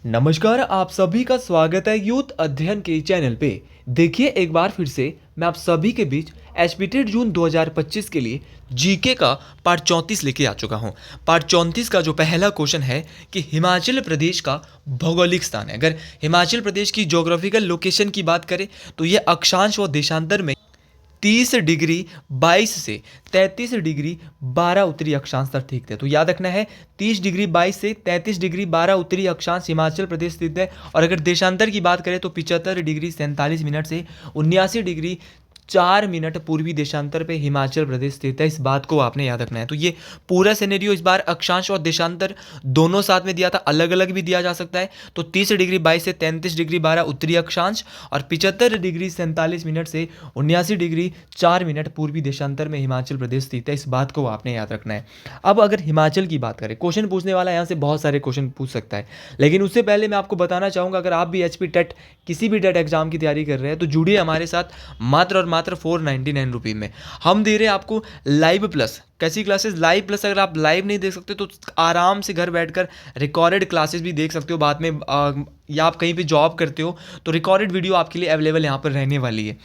नमस्कार, आप सभी का स्वागत है यूथ अध्ययन के चैनल पे। देखिए एक बार फिर से मैं आप सभी के बीच एचपीटेट जून 2025 के लिए जीके का पार्ट 34 लेके आ चुका हूँ। पार्ट 34 का जो पहला क्वेश्चन है कि हिमाचल प्रदेश का भौगोलिक स्थान है। अगर हिमाचल प्रदेश की ज्योग्राफिकल लोकेशन की बात करें तो ये अक्षांश व देशांतर में 30 डिग्री 22 से 33 डिग्री 12 उत्तरी अक्षांश तक स्थित है। तो याद रखना है 30 डिग्री 22 से 33 डिग्री 12 उत्तरी अक्षांश हिमाचल प्रदेश स्थित है। और अगर देशांतर की बात करें तो 75 डिग्री 47 मिनट से 79 डिग्री 4 मिनट पूर्वी देशांतर पे हिमाचल प्रदेश स्थित है। इस बात को आपने याद रखना है। तो ये पूरा सिनेरियो इस बार अक्षांश और देशांतर दोनों साथ में दिया था, अलग अलग भी दिया जा सकता है। तो 30 डिग्री 22 से 33 डिग्री 12 उत्तरी अक्षांश और 75 डिग्री 47 मिनट से 79 डिग्री 4 मिनट पूर्वी देशांतर में हिमाचल प्रदेश स्थित है। इस बात को आपने याद रखना है। अब अगर हिमाचल की बात करें, क्वेश्चन पूछने वाला यहाँ से बहुत सारे क्वेश्चन पूछ सकता है, लेकिन उससे पहले मैं आपको बताना चाहूँगा अगर आप भी एचपी टेट किसी भी टेट एग्जाम की तैयारी कर रहे हैं तो जुड़िए हमारे साथ मात्र और मात्र 499 रुपये में। हम दे रहे हैं आपको लाइव प्लस। कैसी क्लासेस? Live plus. अगर आप लाइव नहीं देख सकते तो आराम से घर बैठकर रिकॉर्डेड क्लासेस भी देख सकते हो बाद में, या आप कहीं पे जॉब करते हो तो रिकॉर्डेड वीडियो आपके लिए अवेलेबल यहाँ पर रहने वाली है।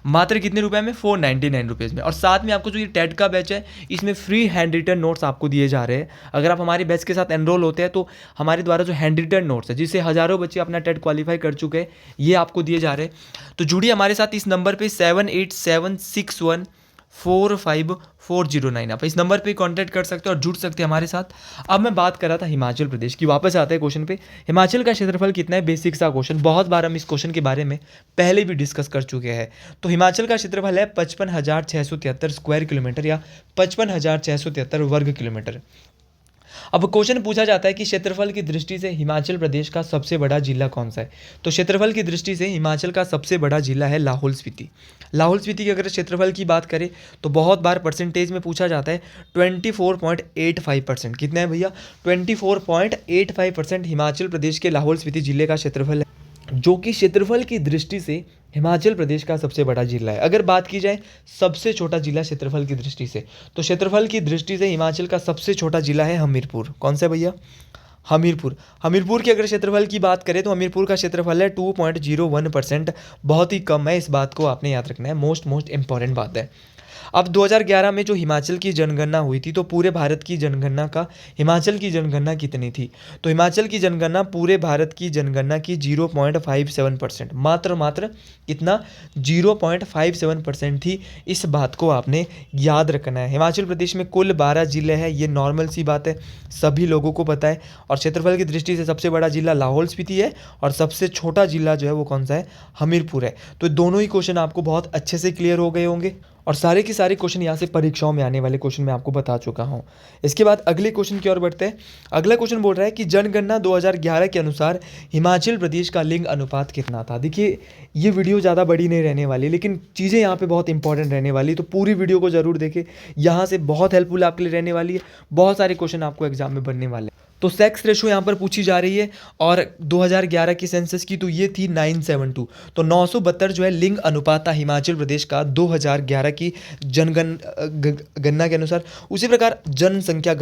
मात्र कितने रुपए में? 499 रुपीज़ में। और साथ में आपको जो ये टेट का बैच है इसमें फ्री हैंड रिटन नोट्स आपको दिए जा रहे हैं। अगर आप हमारे बैच के साथ एनरोल होते हैं तो हमारे द्वारा जो हैंड रिटन नोट्स है, जिससे हज़ारों बच्चे अपना टेट क्वालिफाई कर चुके हैं, ये आपको दिए जा रहे हैं। तो जुड़िए हमारे साथ इस नंबर पर 7876145409। आप इस नंबर पे कांटेक्ट कर सकते हो और जुड़ सकते हैं हमारे साथ। अब मैं बात कर रहा था हिमाचल प्रदेश की। वापस आते हैं क्वेश्चन पे। हिमाचल का क्षेत्रफल कितना है? बेसिक सा क्वेश्चन, बहुत बार हम इस क्वेश्चन के बारे में पहले भी डिस्कस कर चुके हैं। तो हिमाचल का क्षेत्रफल है 55,673 स्क्वायर किलोमीटर या 55,673 वर्ग किलोमीटर। अब क्वेश्चन पूछा जाता है कि क्षेत्रफल की दृष्टि से हिमाचल प्रदेश का सबसे बड़ा जिला कौन सा है? तो क्षेत्रफल की दृष्टि से हिमाचल का सबसे बड़ा जिला है लाहौल स्पीति। लाहौल स्पीति की अगर क्षेत्रफल की बात करें तो बहुत बार परसेंटेज में पूछा जाता है 24.85%। कितना है भैया? 24.85% हिमाचल प्रदेश के लाहौल स्पीति जिले का क्षेत्रफल है, जो कि क्षेत्रफल की दृष्टि से हिमाचल प्रदेश का सबसे बड़ा जिला है। अगर बात की जाए सबसे छोटा जिला क्षेत्रफल की दृष्टि से, तो क्षेत्रफल की दृष्टि से हिमाचल का सबसे छोटा जिला है हमीरपुर। कौन सा भैया? हमीरपुर। हमीरपुर की अगर क्षेत्रफल की बात करें तो हमीरपुर का क्षेत्रफल है 2.01%, बहुत ही कम है। इस बात को आपने याद रखना है, मोस्ट इंपॉर्टेंट बात है। अब 2011 में जो हिमाचल की जनगणना हुई थी तो पूरे भारत की जनगणना का हिमाचल की जनगणना कितनी थी? तो हिमाचल की जनगणना पूरे भारत की जनगणना की 0.57%, मात्र कितना? 0.57% थी। इस बात को आपने याद रखना है। हिमाचल प्रदेश में कुल 12 जिले हैं, ये नॉर्मल सी बात है, सभी लोगों को पता है। और क्षेत्रफल की दृष्टि से सबसे बड़ा जिला लाहौल स्पीति है और सबसे छोटा जिला जो है वो कौन सा है? हमीरपुर है। तो दोनों ही क्वेश्चन आपको बहुत अच्छे से क्लियर हो गए होंगे और सारे के सारे क्वेश्चन यहाँ से परीक्षाओं में आने वाले क्वेश्चन मैं आपको बता चुका हूँ। इसके बाद अगले क्वेश्चन की ओर बढ़ते हैं। अगला क्वेश्चन बोल रहा है कि जनगणना 2011 के अनुसार हिमाचल प्रदेश का लिंग अनुपात कितना था? देखिए ये वीडियो ज़्यादा बड़ी नहीं रहने वाली, लेकिन चीज़ें यहाँ पे बहुत इंपॉर्टेंट रहने वाली, तो पूरी वीडियो को ज़रूर देखें। यहाँ से बहुत हेल्पफुल आपके लिए रहने वाली है। बहुत सारे क्वेश्चन आपको एग्जाम में बनने वाले हैं। तो सेक्स रेशो यहाँ पर पूछी जा रही है और 2011 की सेंसस की तो ये थी 972। तो 972 जो है लिंग अनुपात था हिमाचल प्रदेश का 2011 की जनगणना के अनुसार। उसी प्रकार जनसंख्या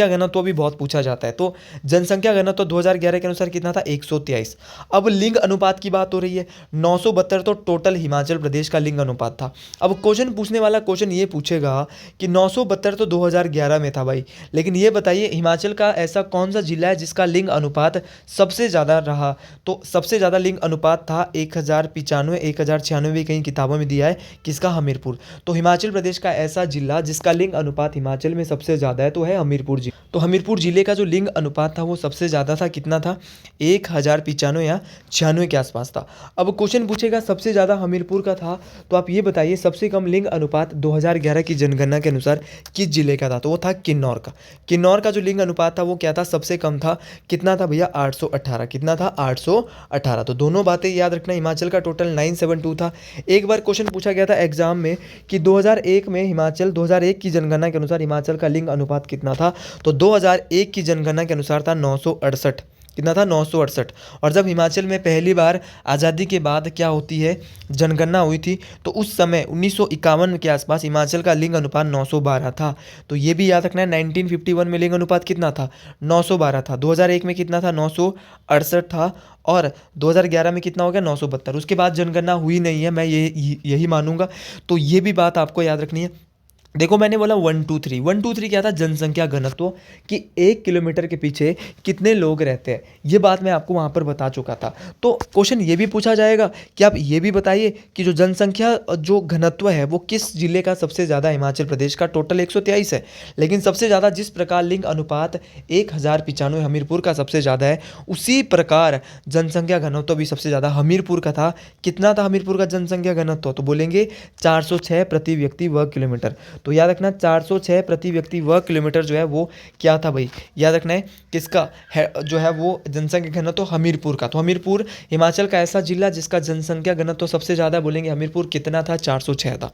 घनत्व भी बहुत पूछा जाता है। तो जनसंख्या घनत्व 2011 के अनुसार कितना था? 123। अब लिंग अनुपात की बात हो रही है, 972 तो टोटल हिमाचल प्रदेश का लिंग अनुपात था। अब क्वेश्चन पूछने वाला क्वेश्चन ये पूछेगा कि 972 तो 2011 में था भाई, लेकिन ये बताइए हिमाचल का ऐसा कौन सा जिला है जिसका लिंग अनुपात सबसे ज़्यादा रहा? तो सबसे ज़्यादा लिंग अनुपात था 1095, 1096 कई किताबों में दिया है। किसका? हमीरपुर। तो हिमाचल प्रदेश का ऐसा जिला जिसका लिंग अनुपात हिमाचल में सबसे ज़्यादा है तो है हमीरपुर जिला। तो हमीरपुर जिले का जो लिंग अनुपात था वो सबसे ज़्यादा था। कितना था? 1095 या 96 के आसपास था। अब क्वेश्चन पूछेगा सबसे ज़्यादा हमीरपुर का था, तो आप ये बताइए सबसे कम लिंग अनुपात 2011 की जनगणना के अनुसार किस जिले का था? तो वो था किन्नौर का। किन्नौर का जो लिंग अनुपात था वो क्या था? सबसे कम था। कितना था भैया? 818। कितना था? 818। तो दोनों बातें याद रखना। हिमाचल का टोटल 972 था। एक बार क्वेश्चन पूछा गया था एग्जाम में कि 2001 की जनगणना के अनुसार हिमाचल का लिंग अनुपात कितना था? तो 2001 की जनगणना के अनुसार था 968। कितना था 968। और जब हिमाचल में पहली बार आज़ादी के बाद क्या होती है, जनगणना हुई थी, तो उस समय 1951 के आसपास हिमाचल का लिंग अनुपात 912 था। तो ये भी याद रखना है, 1951 में लिंग अनुपात कितना था, 912 था। 2001 में कितना था, 968 था। और 2011 में कितना हो गया, 972। उसके बाद जनगणना हुई नहीं है, मैं यही मानूंगा। तो ये भी बात आपको याद रखनी है। देखो मैंने बोला 1 2 3, 1 2 3 क्या था, जनसंख्या घनत्व, कि 1 किलोमीटर के पीछे कितने लोग रहते हैं, ये बात मैं आपको वहाँ पर बता चुका था। तो क्वेश्चन ये भी पूछा जाएगा कि आप ये भी बताइए कि जो जनसंख्या जो घनत्व है वो किस जिले का सबसे ज़्यादा, हिमाचल प्रदेश का टोटल 123 है, लेकिन सबसे ज़्यादा जिस प्रकार लिंग अनुपात 1095 हमीरपुर का सबसे ज़्यादा है, उसी प्रकार जनसंख्या घनत्व भी सबसे ज़्यादा हमीरपुर का था। कितना था हमीरपुर का जनसंख्या घनत्व, तो बोलेंगे 406 प्रति व्यक्ति वर्ग किलोमीटर। तो याद रखना 406 प्रति व्यक्ति वर्ग किलोमीटर जो है वो क्या था भाई, याद रखना है किसका है, जो है वो जनसंख्या घनत्व हमीरपुर का। तो हमीरपुर हिमाचल का ऐसा जिला जिसका जनसंख्या घनत्व सबसे ज़्यादा, बोलेंगे हमीरपुर कितना था, 406 था।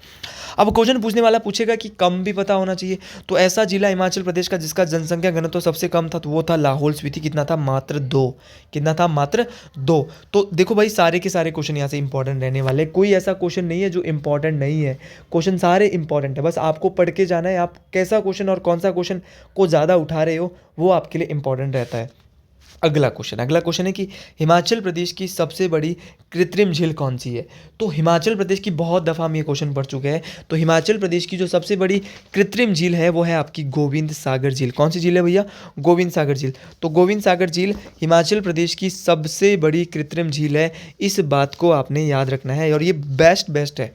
अब क्वेश्चन पूछने वाला पूछेगा कि कम भी पता होना चाहिए, तो ऐसा जिला हिमाचल प्रदेश का जिसका जनसंख्या घनत्व सबसे कम था, तो वो था लाहौल स्पीति। कितना था, मात्र 2। कितना था, मात्र 2। तो देखो भाई सारे के सारे क्वेश्चन यहाँ से इंपॉर्टेंट रहने वाले, कोई ऐसा क्वेश्चन नहीं है जो इंपॉर्टेंट नहीं है, क्वेश्चन सारे इंपॉर्टेंट है, बस आपको पढ़ के जाना है, आप कैसा क्वेश्चन और कौन सा क्वेश्चन को ज़्यादा उठा रहे हो वो आपके लिए इंपॉर्टेंट रहता है। अगला क्वेश्चन है कि हिमाचल प्रदेश की सबसे बड़ी कृत्रिम झील कौन सी है। तो हिमाचल प्रदेश की बहुत दफ़ा हम ये क्वेश्चन पढ़ चुके हैं। तो हिमाचल प्रदेश की जो सबसे बड़ी कृत्रिम झील है वो है आपकी गोविंद सागर झील। कौन सी झील है भैया, गोविंद सागर झील। तो गोविंद सागर झील हिमाचल प्रदेश की सबसे बड़ी कृत्रिम झील है, इस बात को आपने याद रखना है, और ये बेस्ट है।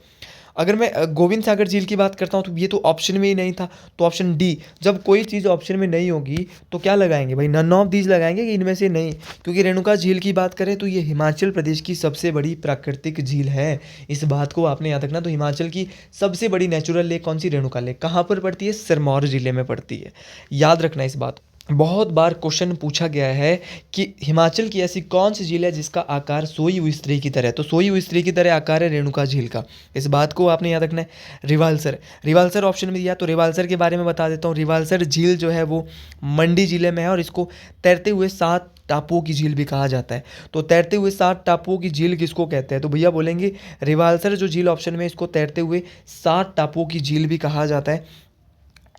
अगर मैं गोविंद सागर झील की बात करता हूँ तो ये तो ऑप्शन में ही नहीं था, तो ऑप्शन डी, जब कोई चीज़ ऑप्शन में नहीं होगी तो क्या लगाएंगे भाई, नन ऑफ दीज लगाएंगे कि इनमें से नहीं, क्योंकि रेणुका झील की बात करें तो ये हिमाचल प्रदेश की सबसे बड़ी प्राकृतिक झील है, इस बात को आपने याद रखना। तो हिमाचल की सबसे बड़ी नेचुरल लेक कौन सी, रेणुका लेक। कहाँ पर पड़ती है, सिरमौर जिले में पड़ती है, याद रखना इस बात। बहुत बार क्वेश्चन पूछा गया है कि हिमाचल की ऐसी कौन सी झील है जिसका आकार सोई हुई स्त्री की तरह है। तो सोई हुई स्त्री की तरह आकार है रेणुका झील का, इस बात को आपने याद रखना है। रिवाल्सर ऑप्शन में दिया, तो रिवाल्सर के बारे में बता देता हूँ। रिवाल्सर झील जो है वो मंडी जिले में है, और इसको तैरते हुए 7 टापुओं की झील भी कहा जाता है। तो तैरते हुए 7 टापुओं की झील किसको कहते हैं, तो भैया बोलेंगे रिवाल्सर जो झील ऑप्शन में, इसको तैरते हुए 7 टापुओं की झील भी कहा जाता है।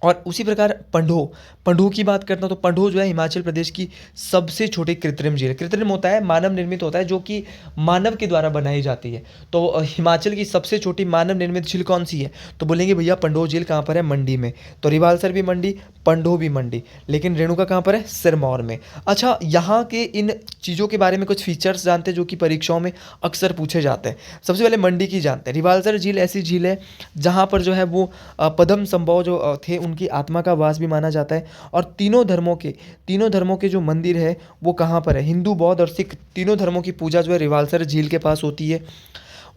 और उसी प्रकार पंडो की बात करता हूँ, तो पंडो जो है हिमाचल प्रदेश की सबसे छोटी कृत्रिम झील। कृत्रिम होता है, मानव निर्मित होता है, जो कि मानव के द्वारा बनाई जाती है। तो हिमाचल की सबसे छोटी मानव निर्मित झील कौन सी है, तो बोलेंगे भैया पंडो झील कहाँ पर है, मंडी में। तो रिवाल्सर भी मंडी, पंडो भी मंडी, लेकिन रेणुका कहाँ पर है, सिरमौर में। अच्छा, यहाँ के इन चीज़ों के बारे में कुछ फीचर्स जानते हैं जो कि परीक्षाओं में अक्सर पूछे जाते हैं। सबसे पहले मंडी की जानते हैं। रिवाल्सर झील ऐसी झील है जहाँ पर जो है वो पद्म संभव जो थे उनकी आत्मा का वास भी माना जाता है। और तीनों धर्मों के जो मंदिर है वो कहाँ पर है, हिंदू, बौद्ध और सिख, तीनों धर्मों की पूजा जो है रिवाल्सर झील के पास होती है।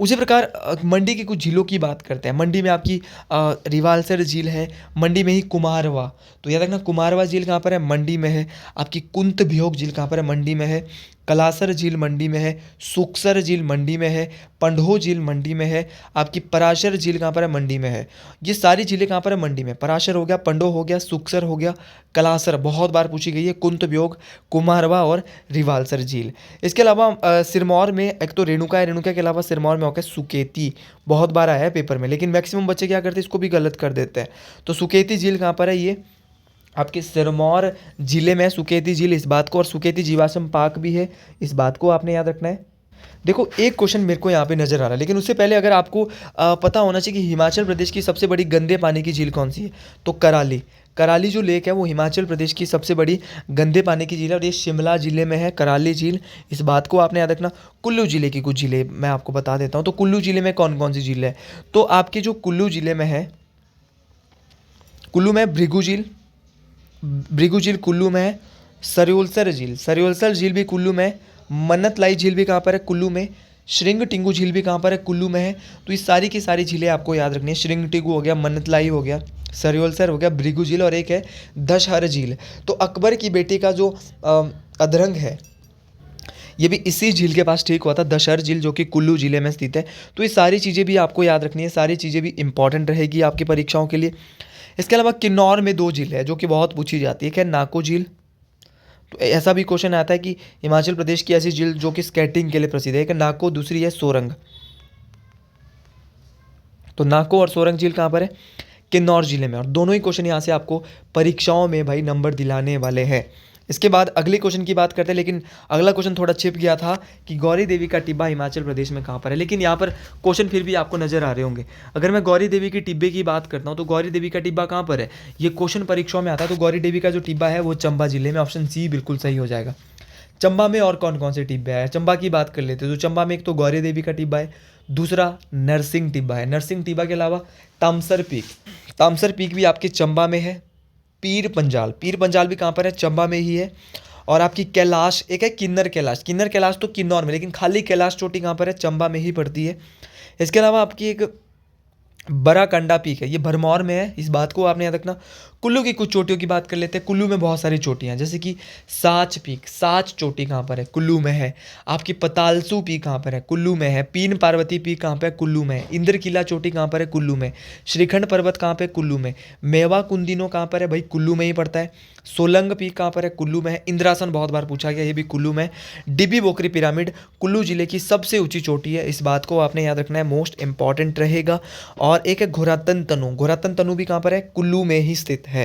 उसी प्रकार मंडी की कुछ झीलों की बात करते हैं। मंडी में आपकी रिवाल्सर झील है, मंडी में ही कुमारवा। तो याद रखना कुमारवा झील कहाँ पर है, मंडी में है। आपकी कुंत बियोग झील कहाँ पर है, मंडी में है। कलासर झील मंडी में है। सुक्सर झील मंडी में है। पंडो झील मंडी में है। आपकी पराशर झील कहाँ पर है, मंडी में है। ये सारी झीलें कहाँ पर है, मंडी में। पराशर हो गया, पंडो हो गया, सुक्सर हो गया, कलासर बहुत बार पूछी गई है, कुंत बियोग, कुमारवा और रिवाल्सर झील। इसके अलावा सिरमौर में एक तो रेणुका है, रेणुका के अलावा सिरमौर में होगा सुकेती, बहुत बार आया है पेपर में, लेकिन मैक्सिमम बच्चे क्या करते हैं, इसको भी गलत कर देते हैं। तो सुकेती झील कहाँ पर है, ये आपके सिरमौर जिले में सुकेती झील, इस बात को। और सुकेती जीवाश्म पार्क भी है, इस बात को आपने याद रखना है। देखो एक क्वेश्चन मेरे को यहाँ पे नज़र आ रहा है, लेकिन उससे पहले अगर आपको पता होना चाहिए कि हिमाचल प्रदेश की सबसे बड़ी गंदे पानी की झील कौन सी है, तो कराली जो लेक है वो हिमाचल प्रदेश की सबसे बड़ी गंदे पानी की झील है, और ये शिमला जिले में है कराली झील, इस बात को आपने याद रखना। कुल्लू जिले की कुछ झीलें मैं आपको बता देता हूँ। तो कुल्लू जिले में कौन कौन सी झील है, तो आपके जो कुल्लू जिले में है, कुल्लू में भृगु झील कुल्लू में है। सरियोलसर झील भी कुल्लू में है। मन्नतलाई झील भी कहाँ पर है, कुल्लू में। श्रिंग टिंगू झील भी कहाँ पर है, कुल्लू में है। तो ये सारी की सारी झीलें आपको याद रखनी है। श्रिंग टिंगू हो गया, मन्नतलाई हो गया, सरियोलसर हो गया, भृगु झील, और एक है दशहर झील। तो अकबर की बेटी का जो अधरंग है ये भी इसी झील के पास ठीक हुआ था, दशहर झील, जो कि कुल्लू जिले में स्थित है। तो ये सारी चीज़ें भी आपको याद रखनी है, सारी चीज़ें भी इंपॉर्टेंट रहेगी आपकी परीक्षाओं के लिए। इसके अलावा किन्नौर में 2 झील है जो कि बहुत पूछी जाती है। एक है नाको झील, तो ऐसा भी क्वेश्चन आता है कि हिमाचल प्रदेश की ऐसी झील जो कि स्केटिंग के लिए प्रसिद्ध है, एक नाको, दूसरी है सोरंग। तो नाको और सोरंग झील कहाँ पर है? किन्नौर जिले में। और दोनों ही क्वेश्चन यहाँ से आपको परीक्षाओं में भाई नंबर दिलाने वाले हैं। इसके बाद अगले क्वेश्चन की बात करते हैं, लेकिन अगला क्वेश्चन थोड़ा छिप गया था कि गौरी देवी का टिब्बा हिमाचल प्रदेश में कहाँ पर है, लेकिन यहाँ पर क्वेश्चन फिर भी आपको नजर आ रहे होंगे। अगर मैं गौरी देवी के टिब्बे की बात करता हूँ तो गौरी देवी का टिब्बा कहाँ पर है, ये क्वेश्चन परीक्षाओं में आता है। तो गौरी देवी का जो टिब्बा है वो चंबा जिले में, ऑप्शन सी बिल्कुल सही हो जाएगा। चंबा में और कौन कौन से टिब्बे हैं, चंबा की बात कर लेते हैं। तो चंबा में एक तो गौरी देवी का टिब्बा है, दूसरा नरसिंह टिब्बा है। नरसिंह टिब्बा के अलावा तामसर पीक, तामसर पीक भी आपके चंबा में है। पीर पंजाल, पीर पंजाल भी कहाँ पर है? चंबा में ही है। और आपकी कैलाश एक है, किन्नर कैलाश, किन्नर कैलाश तो किन्नौर में, लेकिन खाली कैलाश चोटी कहाँ पर है? चंबा में ही पड़ती है। इसके अलावा आपकी एक बराकंडा पीक है, ये भरमौर में है, इस बात को आपने याद रखना। कुल्लू की कुछ चोटियों की बात कर लेते हैं। कुल्लू में बहुत सारी चोटियाँ हैं, जैसे कि साच पीक, साच चोटी कहाँ पर है? कुल्लू में है। आपकी पतालसू पीक कहाँ पर है? कुल्लू में है। पीन पार्वती पीक कहाँ पर है? कुल्लू में है। इंद्र किला चोटी कहाँ पर है? कुल्लू में। श्रीखंड पर्वत कहाँ पे? कुल्लू में। मेवा कुंदिनो कहाँ पर है? भाई कुल्लू में ही पड़ता है। सोलंग पीक कहाँ पर है? कुल्लू में है। इंद्रासन बहुत बार पूछा गया, ये भी कुल्लू में। डिबी बोकरी पिरामिड कुल्लू जिले की सबसे ऊंची चोटी है, इस बात को आपने याद रखना है, मोस्ट इंपॉर्टेंट रहेगा। और एक है घोरातन तनु, घोरातन तनु भी कहाँ पर है? कुल्लू में ही स्थित है।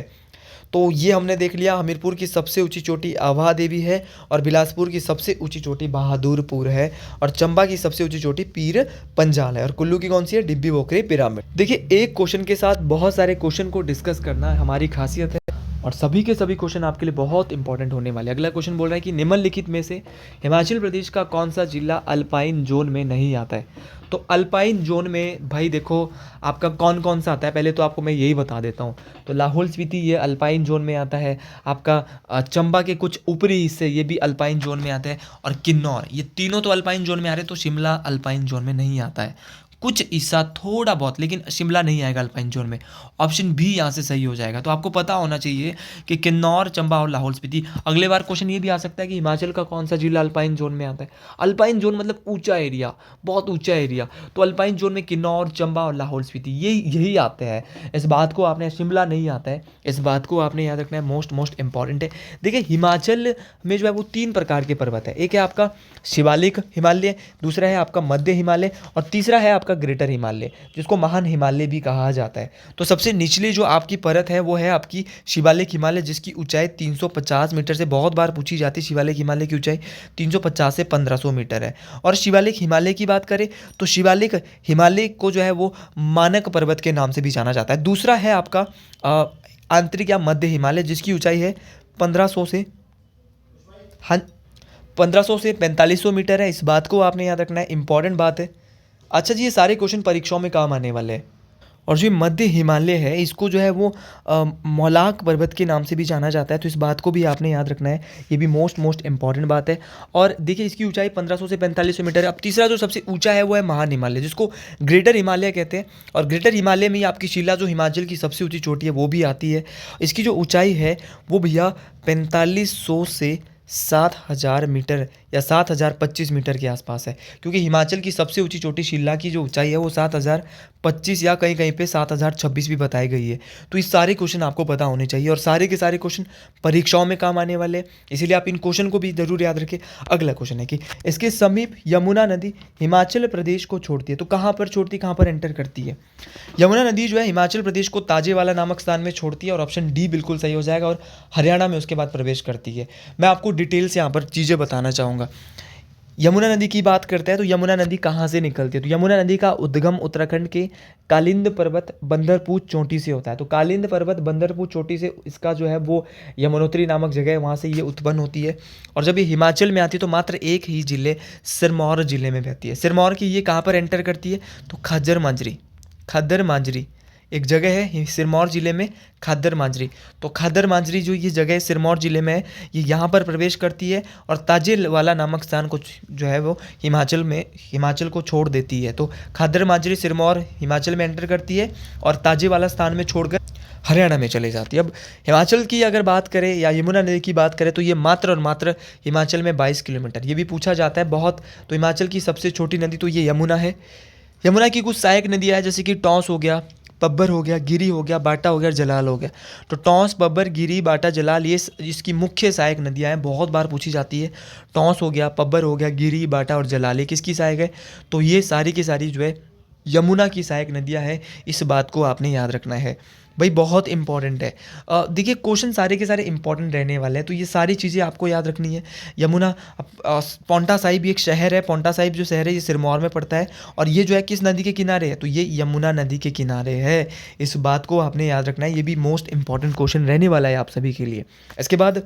तो ये हमने देख लिया, हमीरपुर की सबसे ऊंची चोटी आभा देवी है, और बिलासपुर की सबसे ऊंची चोटी बहादुरपुर है, और चंबा की सबसे ऊंची चोटी पीर पंजाल है, और कुल्लू की कौन सी है? डिब्बी बोकरी पिरामिड। देखिए, एक क्वेश्चन के साथ बहुत सारे क्वेश्चन को डिस्कस करना हमारी खासियत है, और सभी के सभी क्वेश्चन आपके लिए बहुत इंपॉर्टेंट होने वाले हैं। अगला क्वेश्चन बोल रहा है कि निम्नलिखित में से हिमाचल प्रदेश का कौन सा जिला अल्पाइन जोन में नहीं आता है। तो अल्पाइन जोन में भाई देखो आपका कौन कौन सा आता है, पहले तो आपको मैं यही बता देता हूँ। तो लाहौल स्पीति ये अल्पाइन जोन में आता है, आपका चंबा के कुछ ऊपरी हिस्से ये भी अल्पाइन जोन में आते हैं, और किन्नौर, ये तीनों तो अल्पाइन जोन में आ रहे हैं। तो शिमला अल्पाइन जोन में नहीं आता है, कुछ हिस्सा थोड़ा बहुत, लेकिन शिमला नहीं आएगा अल्पाइन जोन में। ऑप्शन बी यहाँ से सही हो जाएगा। तो आपको पता होना चाहिए कि किन्नौर, चंबा और लाहौल स्पीति। अगले बार क्वेश्चन ये भी आ सकता है कि हिमाचल का कौन सा जिला अल्पाइन जोन में आता है। अल्पाइन जोन मतलब ऊंचा एरिया, बहुत ऊंचा एरिया। तो अल्पाइन जोन में किन्नौर, चंबा और लाहौल स्पीति यही आते हैं। इस बात को आपने, शिमला नहीं आता है, इस बात को आपने याद रखना है, मोस्ट इंपॉर्टेंट है। देखिए, हिमाचल में जो है वो 3 प्रकार के पर्वत है। एक है आपका शिवालिक हिमालय, दूसरा है आपका मध्य हिमालय, और तीसरा है आपका ग्रेटर हिमालय, जिसको महान हिमालय भी कहा जाता है। तो सबसे निचली जो आपकी परत है वो है आपकी शिवालिक हिमालय, जिसकी ऊंचाई 350 मीटर से, बहुत बार पूछी जाती है शिवालिक हिमालय की ऊंचाई 350 से 1500 मीटर है। और शिवालिक हिमालय की बात करें तो शिवालिक हिमालय को जो है वो मानक पर्वत के नाम से भी जाना जाता है। दूसरा है आपका आंतरिक या मध्य हिमालय, जिसकी ऊंचाई है 1500 से 4500 मीटर है। इस बात को आपने याद रखना है, इंपॉर्टेंट बात है। अच्छा जी, ये सारे क्वेश्चन परीक्षाओं में काम आने वाले हैं। और जो मध्य हिमालय है, इसको जो है वो मौलाक पर्वत के नाम से भी जाना जाता है, तो इस बात को भी आपने याद रखना है, ये भी मोस्ट इंपॉर्टेंट बात है। और देखिए, इसकी ऊंचाई 1500 से 4500 मीटर है। अब तीसरा जो सबसे ऊंचा है वो है महान हिमालय, जिसको ग्रेटर हिमालय कहते हैं। और ग्रेटर हिमालय में ही आपकी शिला, जो हिमाचल की सबसे ऊंची चोटी है, वो भी आती है। इसकी जो ऊंचाई है वो भैया 4500 से 7000 मीटर या 7025 मीटर के आसपास है, क्योंकि हिमाचल की सबसे ऊंची चोटी शिल्ला की जो ऊंचाई है वो 7025 या कहीं कहीं पे 7026 भी बताई गई है। तो इस सारे क्वेश्चन आपको पता होने चाहिए, और सारे के सारे क्वेश्चन परीक्षाओं में काम आने वाले हैं, इसीलिए आप इन क्वेश्चन को भी जरूर याद रखें। अगला क्वेश्चन है कि इसके समीप यमुना नदी हिमाचल प्रदेश को छोड़ती है, तो कहाँ पर छोड़ती है, कहाँ पर एंटर करती है? यमुना नदी जो है हिमाचल प्रदेश को ताजेवाला नामक स्थान में छोड़ती है, और ऑप्शन डी बिल्कुल सही हो जाएगा, और हरियाणा में उसके बाद प्रवेश करती है। मैं आपको डिटेल से यहाँ पर चीज़ें बताना चाहूँगा। यमुना नदी की बात करते हैं तो यमुना नदी कहाँ से निकलती है? तो यमुना नदी का उद्गम उत्तराखंड के कालिंद पर्वत बंदरपूर चोटी से होता है। तो कालिंद पर्वत बंदरपूर चोटी से इसका जो है वो यमुनोत्री नामक जगह है, वहाँ से ये उत्पन्न होती है। और जब ये हिमाचल में आती है तो मात्र एक ही जिले, सिरमौर जिले में बहती है। सिरमौर की ये कहाँ पर एंटर करती है? तो खज्जर मांजरी, खद्दर मांजरी एक जगह है सिरमौर जिले में, खद्दर मांजरी। तो खद्दर मांजरी जो ये जगह सिरमौर जिले में है, ये यहाँ पर प्रवेश करती है, और ताजेवाला नामक स्थान को जो है वो हिमाचल को छोड़ देती है। तो खद्दर मांजरी सिरमौर हिमाचल में एंटर करती है, और ताजेवाला स्थान में छोड़कर हरियाणा में चली जाती है। अब हिमाचल की अगर बात करें या यमुना नदी की बात करें तो ये मात्र और मात्र हिमाचल में 22 किलोमीटर, ये भी पूछा जाता है बहुत। तो हिमाचल की सबसे छोटी नदी तो ये यमुना है। यमुना की कुछ सहायक नदियाँ हैं, जैसे कि टॉस हो गया, पब्बर हो गया, गिरी हो गया, बाटा हो गया और जलाल हो गया। तो टॉस, पब्बर, गिरी, बाटा, जलाल ये इसकी मुख्य सहायक नदियाँ हैं, बहुत बार पूछी जाती है। टॉस हो गया, पब्बर हो गया, गिरी, बाटा और जलाल, ये किसकी सहायक है? तो ये सारी की सारी जो है यमुना की सहायक नदियाँ हैं। इस बात को आपने याद रखना है भाई, बहुत इंपॉर्टेंट है। देखिए क्वेश्चन सारे के सारे इंपॉर्टेंट रहने वाले हैं, तो ये सारी चीज़ें आपको याद रखनी है। यमुना, पांवटा साहिब एक शहर है, पांवटा साहिब जो शहर है ये सिरमौर में पड़ता है, और ये जो है किस नदी के किनारे है? तो ये यमुना नदी के किनारे है। इस बात को आपने याद रखना है, ये भी मोस्ट इंपॉर्टेंट क्वेश्चन रहने वाला है आप सभी के लिए। इसके बाद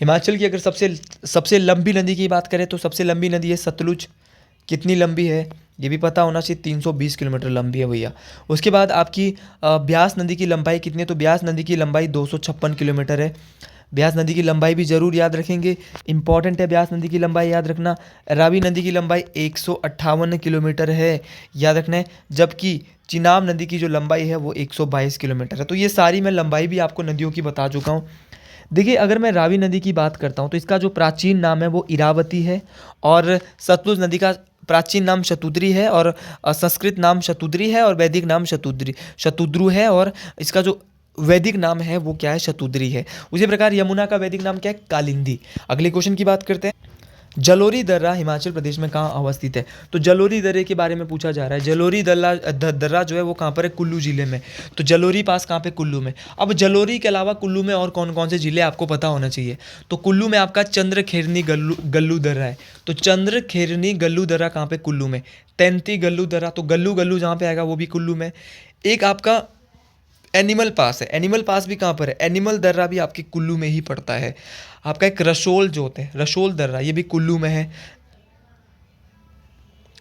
हिमाचल की अगर सबसे सबसे लंबी नदी की बात करें तो सबसे लंबी नदी है सतलुज। कितनी लंबी है ये भी पता होना चाहिए, 320 किलोमीटर लंबी है भैया। उसके बाद आपकी ब्यास नदी की लंबाई कितनी है? तो ब्यास नदी की लंबाई 256 किलोमीटर है। ब्यास नदी की लंबाई भी ज़रूर याद रखेंगे, इंपॉर्टेंट है ब्यास नदी की लंबाई याद रखना। रावी नदी की लंबाई 158 किलोमीटर है, याद रखना है। जबकि चिनाब नदी की जो लंबाई है वो 122 किलोमीटर है। तो ये सारी मैं लंबाई भी आपको नदियों की बता चुका हूँ। देखिए अगर मैं रावी नदी की बात करता हूँ तो इसका जो प्राचीन नाम है वो इरावती है, और सतलुज नदी का प्राचीन नाम शतुद्री है, और संस्कृत नाम शतुद्री है, और वैदिक नाम शतुद्रु है, और इसका जो वैदिक नाम है वो क्या है? शतुद्री है। उसी प्रकार यमुना का वैदिक नाम क्या है? कालिंदी। अगले क्वेश्चन की बात करते हैं। जलोरी दर्रा हिमाचल प्रदेश में कहाँ अवस्थित है? तो जलोरी दर्रे के बारे में पूछा जा रहा है। जलोरी दर्रा जो है वो कहाँ पर है? कुल्लू जिले में। तो जलोरी पास कहाँ पे? कुल्लू में। अब जलोरी के अलावा कुल्लू में और कौन कौन से जिले आपको पता होना चाहिए? तो कुल्लू में आपका चंद्रखेरनी गल्लू दर्रा है। तो चंद्रखेरनी गल्लू दर्रा कहाँ पे? कुल्लू में। तैंती गल्लू दर्रा, तो गल्लू गल्लू जहाँ पे आएगा वो भी कुल्लू में। एक आपका एनिमल पास है, एनिमल पास भी कहाँ पर है? एनिमल दर्रा भी आपके कुल्लू में ही पड़ता है। आपका एक रसोल जोत है, रसोल दर्रा, ये भी कुल्लू में है।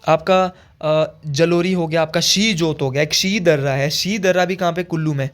आपका जलोरी हो गया, आपका शी जोत हो गया, एक शी दर्रा है, शी दर्रा भी कहाँ पे? कुल्लू में।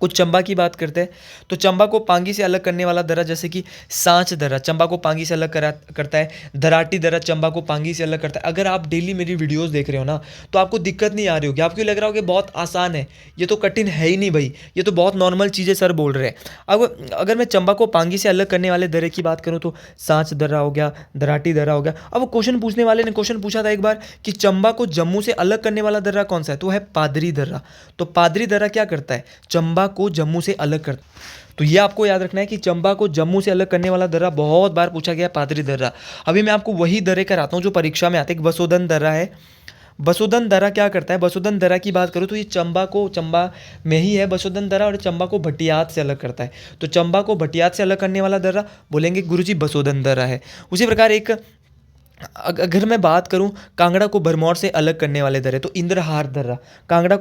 कुछ चंबा की बात करते हैं तो चंबा को पांगी से अलग करने वाला दर्रा जैसे कि सांच दर्रा चंबा को पांगी से अलग करता है। धराटी दर्रा चंबा को पांगी से अलग करता है। अगर आप डेली मेरी वीडियोस देख रहे हो ना तो आपको दिक्कत नहीं आ रही होगी, आपको लग रहा होगा बहुत आसान है, ये तो कठिन है ही नहीं भाई, ये तो बहुत नॉर्मल चीज़ें सर बोल रहे हैं। अब अगर मैं चंबा को पांगी से अलग करने वाले दर्रे की बात करूँ तो सांच दर्रा हो गया, धराटी दर्रा हो गया। अब क्वेश्चन पूछने वाले ने क्वेश्चन पूछा था एक बार कि चंबा को जम्मू से अलग करने वाला दर्रा कौन सा है? तो है पादरी दर्रा। तो पादरी दर्रा क्या करता है? चंबा को जम्मू से अलग करता है। तो ये आपको याद रखना है कि चंबा को जम्मू से अलग करने वाला दर्रा बहुत बार पूछा गया, पादरी दर्रा। अभी मैं आपको वही दर्रे कराता हूँ जो परीक्षा में आते हैं। बसोदन दर्रा है। बसोदन दर्रा क्या करता है? बसोदन दर्रा की बात करूँ तो ये चंबा में ही है बसोदन दर्रा, और चंबा को भटियात से अलग करता है। तो चंबा को भटियात से अलग करने वाला दर्रा बोलेंगे गुरुजी बसोदन दर्रा है। उसी प्रकार एक अगर मैं बात करूं कांगड़ा को भरमौर से अलग करने वाले दर्रे तो इंद्रहार दर्रा, कांगड़ा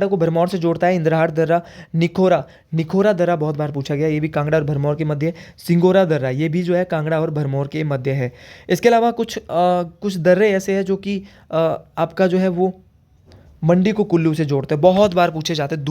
को भरमौर से जोड़ता है इंद्रहार दर्रा। निखोरा दर्रा बहुत बार पूछा गया, ये भी कांगड़ा और भरमौर के मध्य। सिंगोरा दर्रा ये भी जो है कांगड़ा और भरमौर के मध्य है। इसके अलावा कुछ दर्रे ऐसे हैं जो कि आपका जो है वो मंडी को कुल्लू से जोड़ते हैं, बहुत बार पूछे जाते हैं।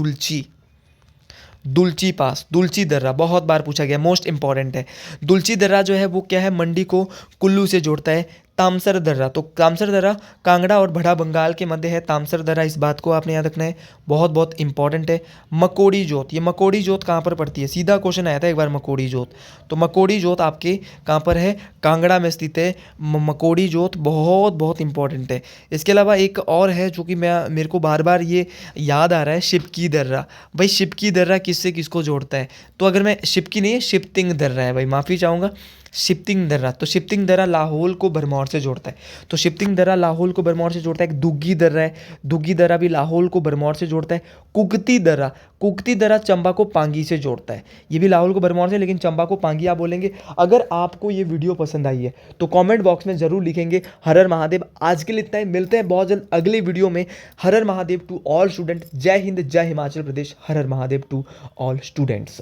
दुलची पास, दुलची दर्रा बहुत बार पूछा गया, मोस्ट इंपॉर्टेंट है। दुलची दर्रा जो है वो क्या है? मंडी को कुल्लू से जोड़ता है। तामसर दर्रा, तो तामसर दर्रा कांगड़ा और बड़ा बंगाल के मध्य है तामसर दर्रा, इस बात को आपने याद रखना है, बहुत बहुत इंपॉर्टेंट है। मकोड़ी जोत, ये मकोड़ी जोत कहाँ पर पड़ती है? सीधा क्वेश्चन आया था एक बार मकोड़ी जोत। तो मकोड़ी जोत आपके कहाँ पर है? कांगड़ा में स्थित है मकोड़ी जोत, बहुत बहुत इंपॉर्टेंट है। इसके अलावा एक और है जो कि मेरे को बार बार ये याद आ रहा है, शिपकी दर्रा। भाई शिपकी दर्रा किससे किसको जोड़ता है? तो अगर मैं शिपकी नहीं है, शिप्तिंग दर्रा है भाई, माफ़ी चाहूँगा, शिप्तिंग दर्रा। तो शिप्तिंग दर्रा लाहौल को भरमौर से जोड़ता है। तो शिप्तिंग दर्रा लाहौल को भरमौर से जोड़ता है। एक दुग्गी दर्रा है, दुग्गी दर्रा भी लाहौल को भरमौर से जोड़ता है। कुगती दर्रा चंबा को पांगी से जोड़ता है, ये भी लाहौल को भरमौर से, लेकिन चंबा को पांगी आप बोलेंगे। अगर आपको ये वीडियो पसंद आई है तो कमेंट बॉक्स में ज़रूर लिखेंगे हर हर महादेव। आज के लिए इतना ही, मिलते हैं बहुत जल्द अगले वीडियो में। हर हर महादेव टू ऑल स्टूडेंट। जय हिंद, जय हिमाचल प्रदेश। हर हर महादेव टू ऑल स्टूडेंट्स।